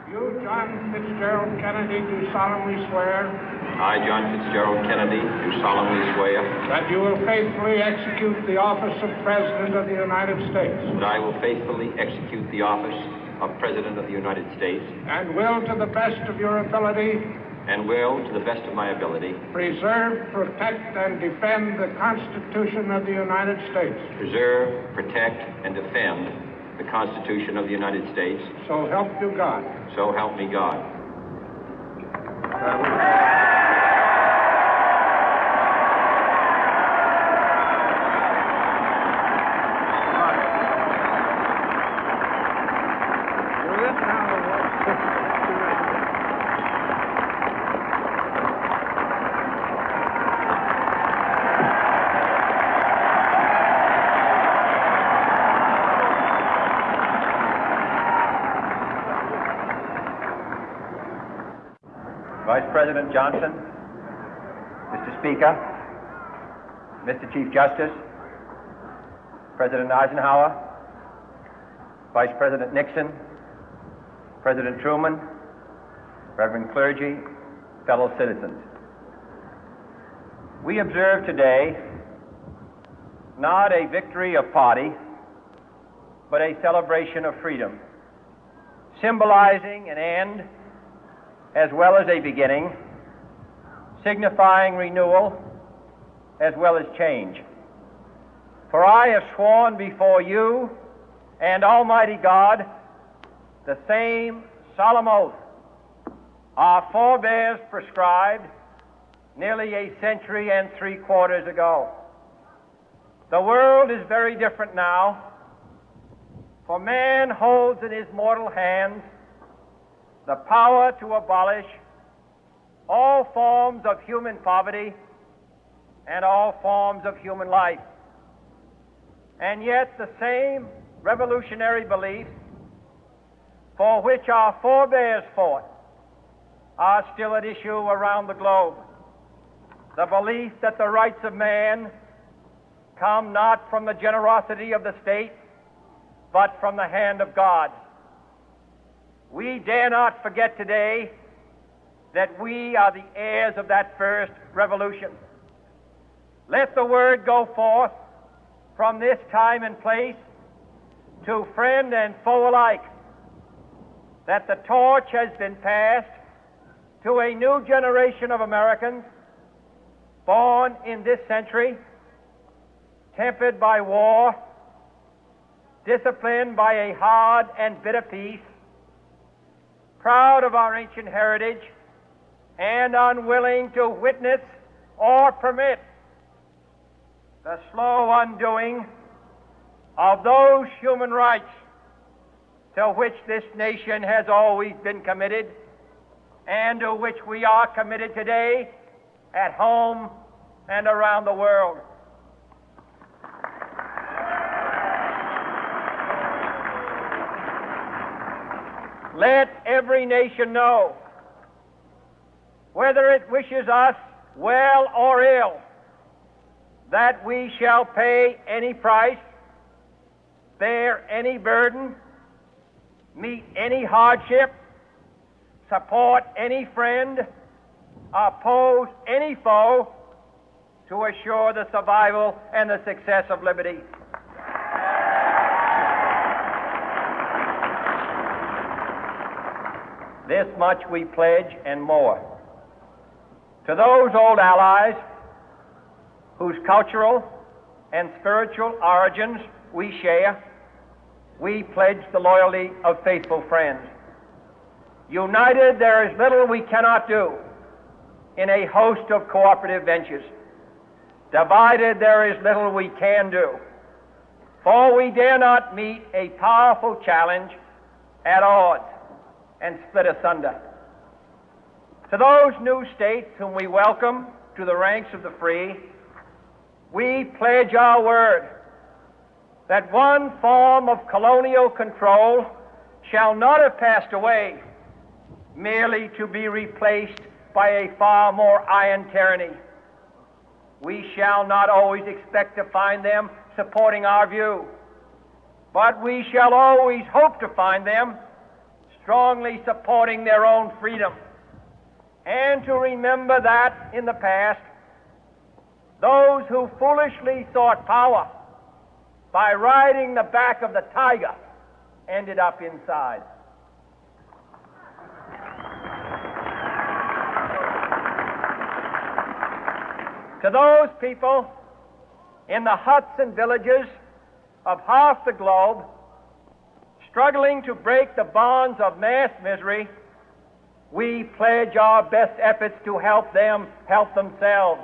You, John Fitzgerald Kennedy, do solemnly swear. I, John Fitzgerald Kennedy, do solemnly swear. That you will faithfully execute the office of President of the United States. That I will faithfully execute the office of President of the United States. And will, to the best of your ability. And will, to the best of my ability. Preserve, protect, and defend the Constitution of the United States. Preserve, protect, and defend the Constitution of the United States. So help you God. So help me God. Vice President Johnson, Mr. Speaker, Mr. Chief Justice, President Eisenhower, Vice President Nixon, President Truman, Reverend clergy, fellow citizens. We observe today not a victory of party, but a celebration of freedom, symbolizing an end as well as a beginning, signifying renewal as well as change. For I have sworn before you and Almighty God the same solemn oath our forebears prescribed nearly a century and 3/4 ago. The world is very different now, for man holds in his mortal hands the power to abolish all forms of human poverty and all forms of human life. And yet the same revolutionary beliefs for which our forebears fought are still at issue around the globe. The belief that the rights of man come not from the generosity of the state, but from the hand of God. We dare not forget today that we are the heirs of that first revolution. Let the word go forth from this time and place to friend and foe alike that the torch has been passed to a new generation of Americans born in this century, tempered by war, disciplined by a hard and bitter peace, proud of our ancient heritage, and unwilling to witness or permit the slow undoing of those human rights to which this nation has always been committed and to which we are committed today at home and around the world. Let every nation know, whether it wishes us well or ill, that we shall pay any price, bear any burden, meet any hardship, support any friend, oppose any foe to assure the survival and the success of liberty. This much we pledge and more. To those old allies whose cultural and spiritual origins we share, we pledge the loyalty of faithful friends. United, there is little we cannot do in a host of cooperative ventures. Divided, there is little we can do, for we dare not meet a powerful challenge at odds and split asunder. To those new states whom we welcome to the ranks of the free, we pledge our word that one form of colonial control shall not have passed away, merely to be replaced by a far more iron tyranny. We shall not always expect to find them supporting our view, but we shall always hope to find them strongly supporting their own freedom, and to remember that in the past, those who foolishly sought power by riding the back of the tiger ended up inside. To those people in the huts and villages of half the globe struggling to break the bonds of mass misery, we pledge our best efforts to help them help themselves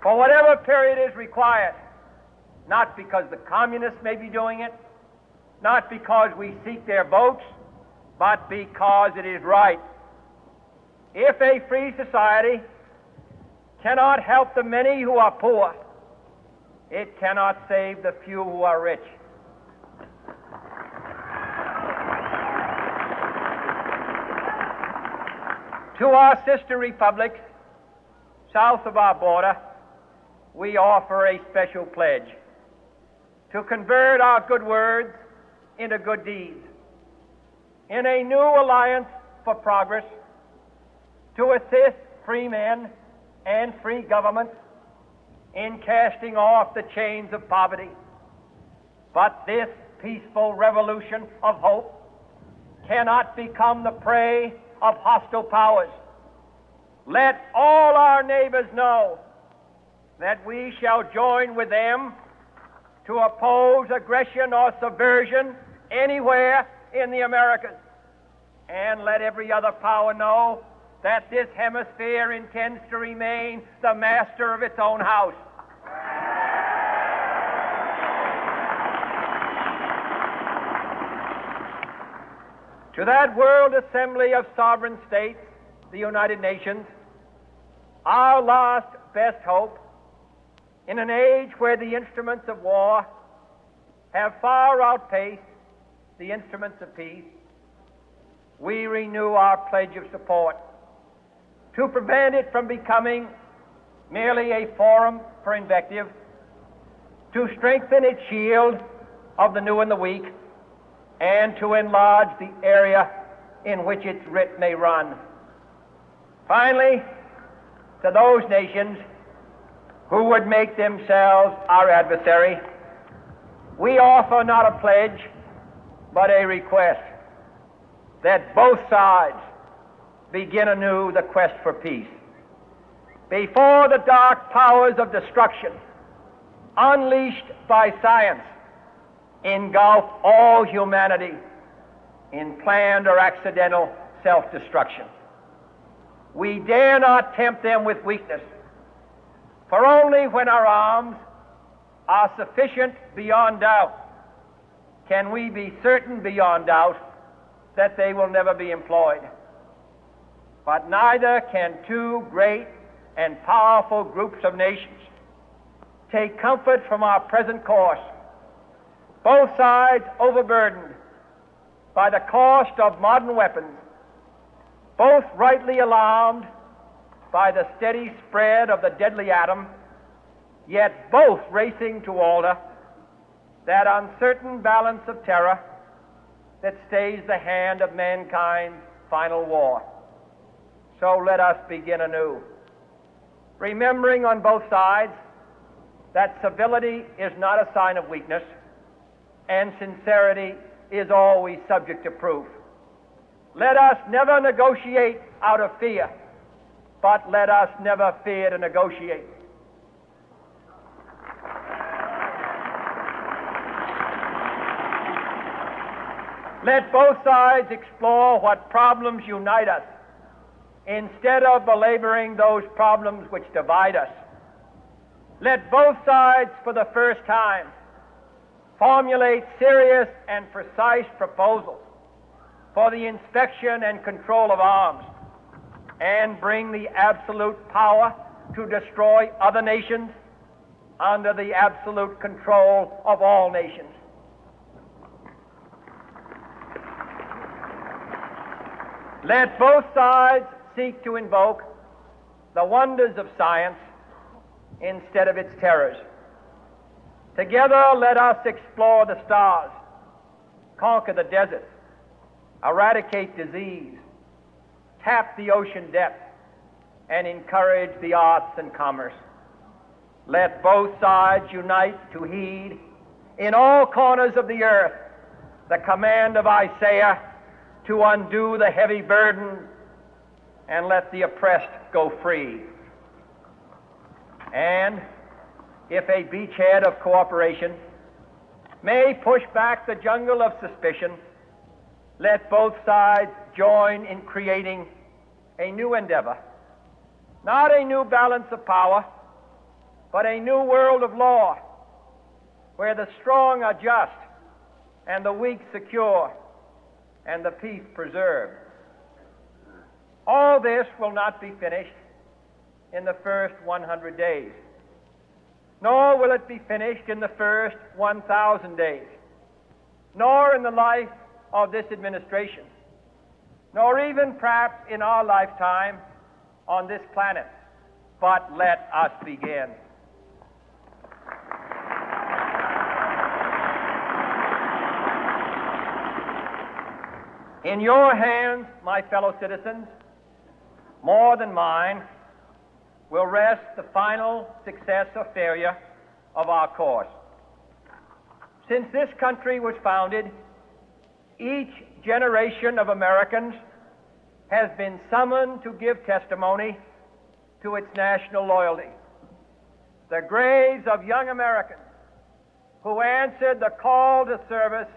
for whatever period is required, not because the communists may be doing it, not because we seek their votes, but because it is right. If a free society cannot help the many who are poor, it cannot save the few who are rich. To our sister republics south of our border, we offer a special pledge to convert our good words into good deeds, in a new alliance for progress, to assist free men and free governments in casting off the chains of poverty. But this peaceful revolution of hope cannot become the prey of hostile powers. Let all our neighbors know that we shall join with them to oppose aggression or subversion anywhere in the Americas. And let every other power know that this hemisphere intends to remain the master of its own house. To that World Assembly of Sovereign States, the United Nations, our last best hope, in an age where the instruments of war have far outpaced the instruments of peace, we renew our pledge of support to prevent it from becoming merely a forum for invective, to strengthen its shield of the new and the weak, and to enlarge the area in which its writ may run. Finally, to those nations who would make themselves our adversary, we offer not a pledge, but a request that both sides begin anew the quest for peace. Before the dark powers of destruction, unleashed by science, engulf all humanity in planned or accidental self-destruction, we dare not tempt them with weakness, for only when our arms are sufficient beyond doubt can we be certain beyond doubt that they will never be employed. But neither can two great and powerful groups of nations take comfort from our present course, both sides overburdened by the cost of modern weapons, both rightly alarmed by the steady spread of the deadly atom, yet both racing to alter that uncertain balance of terror that stays the hand of mankind's final war. So let us begin anew, remembering on both sides that civility is not a sign of weakness, and sincerity is always subject to proof. Let us never negotiate out of fear, but let us never fear to negotiate. Let both sides explore what problems unite us, instead of belaboring those problems which divide us. Let both sides, for the first time, formulate serious and precise proposals for the inspection and control of arms, and bring the absolute power to destroy other nations under the absolute control of all nations. Let both sides seek to invoke the wonders of science instead of its terrors. Together, let us explore the stars, conquer the deserts, eradicate disease, tap the ocean depth, and encourage the arts and commerce. Let both sides unite to heed in all corners of the earth the command of Isaiah to undo the heavy burden and let the oppressed go free. And if a beachhead of cooperation may push back the jungle of suspicion, let both sides join in creating a new endeavor, not a new balance of power, but a new world of law, where the strong are just and the weak secure and the peace preserved. All this will not be finished in the first 100 days, nor will it be finished in the first 1,000 days, nor in the life of this administration, nor even perhaps in our lifetime on this planet. But let us begin. In your hands, my fellow citizens, more than mine, will rest the final success or failure of our course. Since this country was founded, each generation of Americans has been summoned to give testimony to its national loyalty. The graves of young Americans who answered the call to service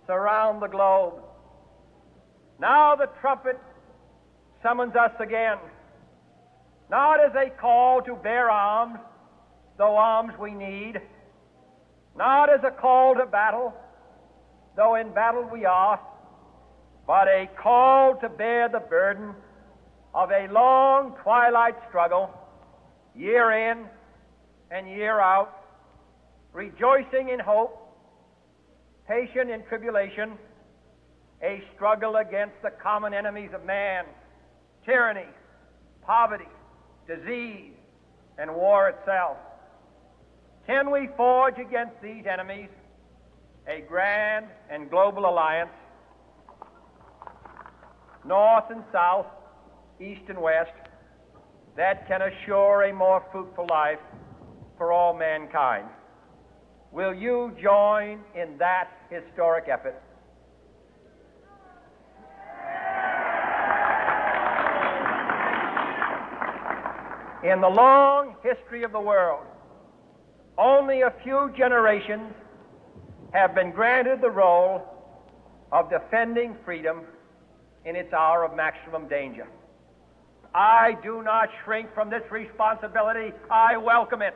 surround the globe. Now the trumpet summons us again, not as a call to bear arms, though arms we need, not as a call to battle, though in battle we are, but a call to bear the burden of a long twilight struggle, year in and year out, rejoicing in hope, patient in tribulation, a struggle against the common enemies of man, tyranny, poverty, disease, and war itself. Can we forge against these enemies a grand and global alliance, north and south, east and west, that can assure a more fruitful life for all mankind? Will you join in that historic effort? In the long history of the world, only a few generations have been granted the role of defending freedom in its hour of maximum danger. I do not shrink from this responsibility. I welcome it.